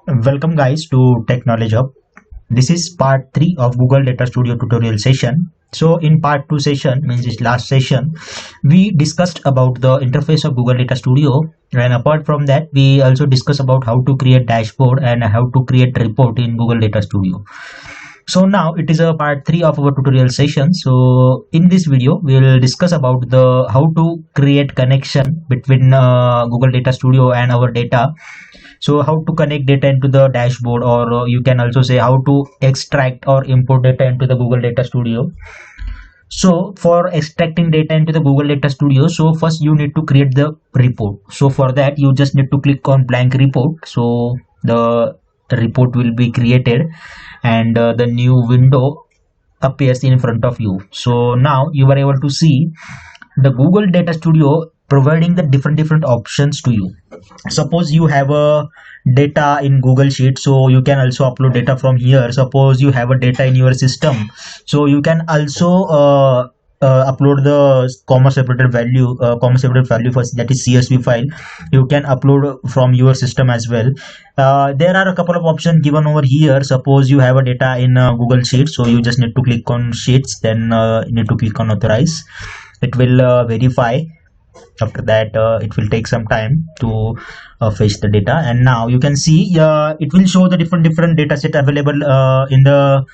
Welcome guys to Tech Knowledge Hub. This is part 3 of Google Data Studio tutorial session. So in part 2 session, means this last session, we discussed about the interface of Google Data Studio, and apart from that we also discussed about how to create dashboard and how to create report in Google Data Studio. So now it is a part 3 of our tutorial session. So in this video we will discuss about the how to create connection between Google Data Studio and our data. So how to connect data into the dashboard, or you can also say how to extract or import data into the Google Data Studio. So for extracting data into the Google Data Studio, so first you need to create the report. So for that you just need to click on blank report. So the report will be created and the new window appears in front of you. So now you are able to see the Google Data Studio providing the different options to you. Suppose you have a data in Google Sheet, so you can also upload data from here. Suppose you have a data in your system, so you can also upload the comma separated value for that is CSV file. You can upload from your system as well. There are a couple of options given over here. Suppose you have a data in Google Sheet, so you just need to click on Sheets, then you need to click on Authorize. It will verify. After that it will take some time to fetch the data, and now you can see it will show the different data set available in the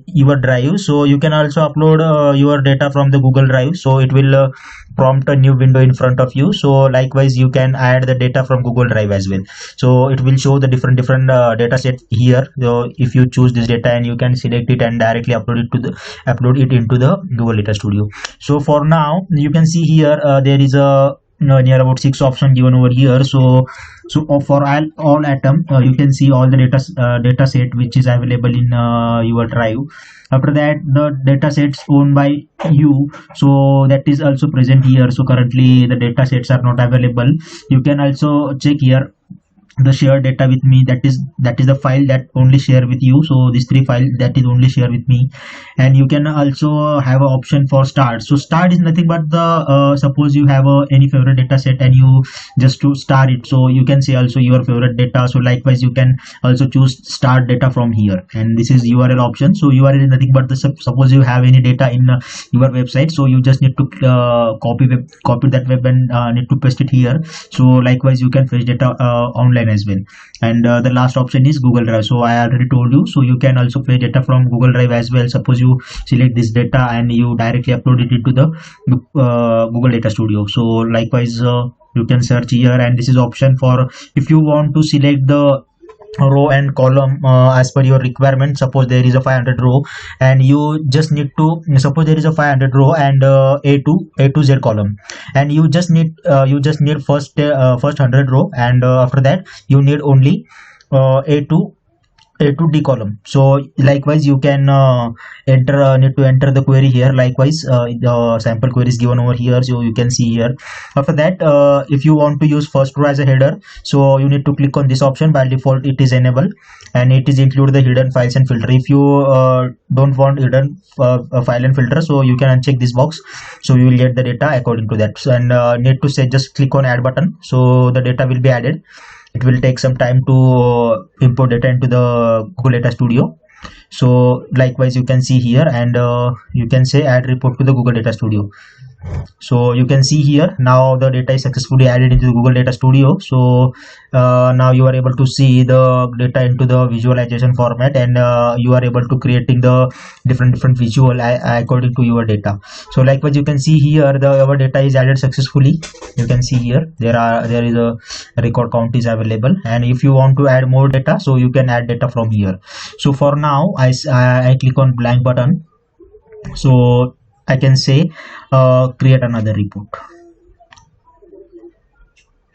your drive. So you can also upload your data from the Google Drive, so it will prompt a new window in front of you. So likewise you can add the data from Google Drive as well, so it will show the different data set here. So if you choose this data, and you can select it and directly upload it into the Google Data Studio. So for now you can see here there is a near about 6 options given over here. So for all atom you can see all the data set which is available in your drive. After that the data sets owned by you, so that is also present here. So currently the data sets are not available. You can also check here the shared data with me, that is the file that only share with you. So this 3 file that is only share with me. And you can also have an option for start. So start is nothing but the suppose you have any favorite data set and you just to start it, so you can say also your favorite data. So likewise you can also choose start data from here, and this is URL option. So URL is nothing but the suppose you have any data in your website, so you just need to copy that web and need to paste it here. So likewise you can fetch data online as well. And the last option is Google Drive. So I already told you, so you can also fetch data from Google Drive as well. Suppose you select this data and you directly upload it into the Google Data Studio. So likewise you can search here, and this is option for if you want to select the row and column as per your requirement. Suppose there is a 500 row and you just need to suppose there is a 500 row and A to Z column, and you just need first 100 row, and after that you need only A to D column. So likewise you can need to enter the query here. Likewise the sample query is given over here, so you can see here. After that if you want to use first row as a header, so you need to click on this option. By default it is enabled, and it is include the hidden files and filter. If you don't want hidden file and filter, so you can uncheck this box, so you will get the data according to that. So, and need to say just click on add button, so the data will be added. It will take some time to import data into the Google Data Studio. So likewise you can see here, and you can say add report to the Google Data Studio. So you can see here now the data is successfully added into the Google Data Studio. So now you are able to see the data into the visualization format, and you are able to creating the different visual according to your data. So likewise you can see here our data is added successfully. You can see here there is a record count is available, and if you want to add more data, so you can add data from here. So for now I click on blank button, so I can say create another report.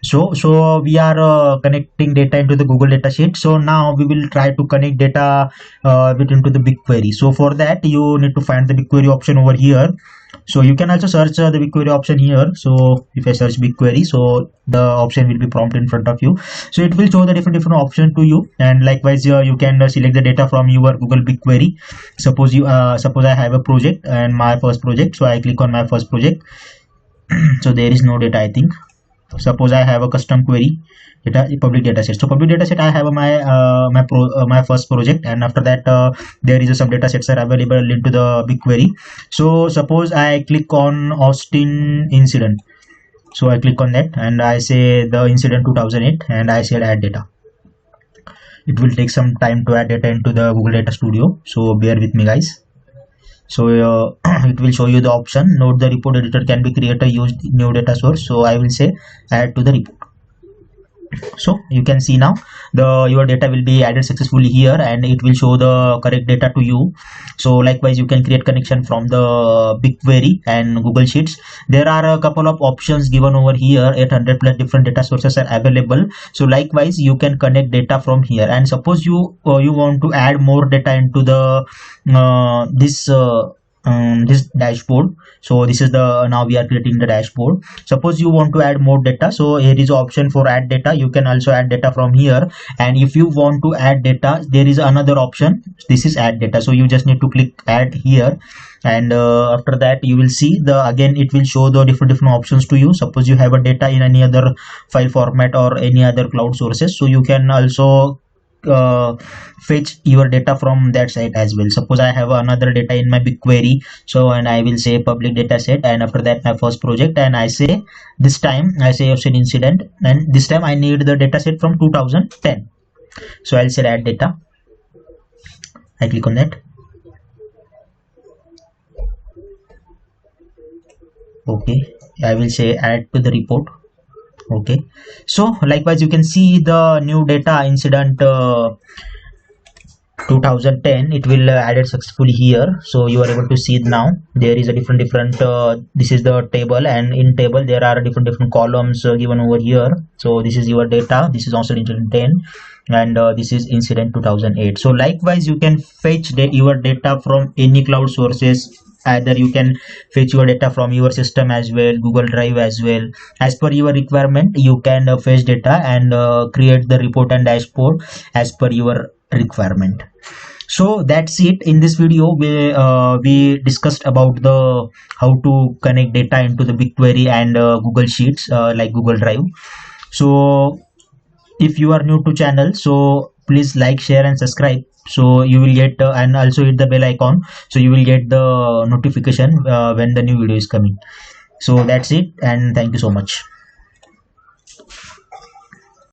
So we are connecting data into the Google Data Sheet. So now we will try to connect data into the BigQuery. So for that you need to find the BigQuery option over here. So you can also search the BigQuery option here. So if I search BigQuery, so the option will be prompted in front of you. So it will show the different options to you, and likewise you can select the data from your Google BigQuery. Suppose I have a project and my first project, so I click on my first project. So there is no data, I think. Suppose I have a custom query public data set. So public data set, I have my first project, and after that there is some data sets are available into the BigQuery. So suppose I click on Austin incident. So I click on that and I say the incident 2008 and I said add data. It will take some time to add data into the Google Data Studio, so bear with me guys. So it will show you the option. Note the report editor can be created, used new data source. So I will say add to the report. So you can see now your data will be added successfully here, and it will show the correct data to you. So likewise, you can create connection from the BigQuery and Google Sheets. There are a couple of options given over here. 800 plus different data sources are available. So likewise, you can connect data from here. And suppose you want to add more data into the this dashboard. So this is the now we are creating the dashboard. Suppose you want to add more data, so here is an option for add data. You can also add data from here, and if you want to add data, there is another option. This is add data. So you just need to click add here, and after that you will see again it will show the different options to you. Suppose you have a data in any other file format or any other cloud sources, so you can also fetch your data from that site as well. Suppose I have another data in my BigQuery, so and I will say public data set, and after that my first project, and I say this time I say Austin incident, and this time I need the data set from 2010. So I'll say add data. I click on that. Okay, I will say add to the report. Okay, so likewise you can see the new data incident 2010. It will added successfully here. So you are able to see it now. There is a different this is the table, and in table there are different columns given over here. So this is your data. This is also incident 10, and this is incident 2008. So likewise you can fetch your data from any cloud sources. Either you can fetch your data from your system as well, Google Drive as well. As per your requirement, you can fetch data and create the report and dashboard as per your requirement. So that's it. In this video we discussed about the how to connect data into the BigQuery and Google Sheets like Google Drive. So if you are new to channel, so please like, share and subscribe, so you will get and also hit the bell icon, so you will get the notification when the new video is coming. So that's it, and thank you so much.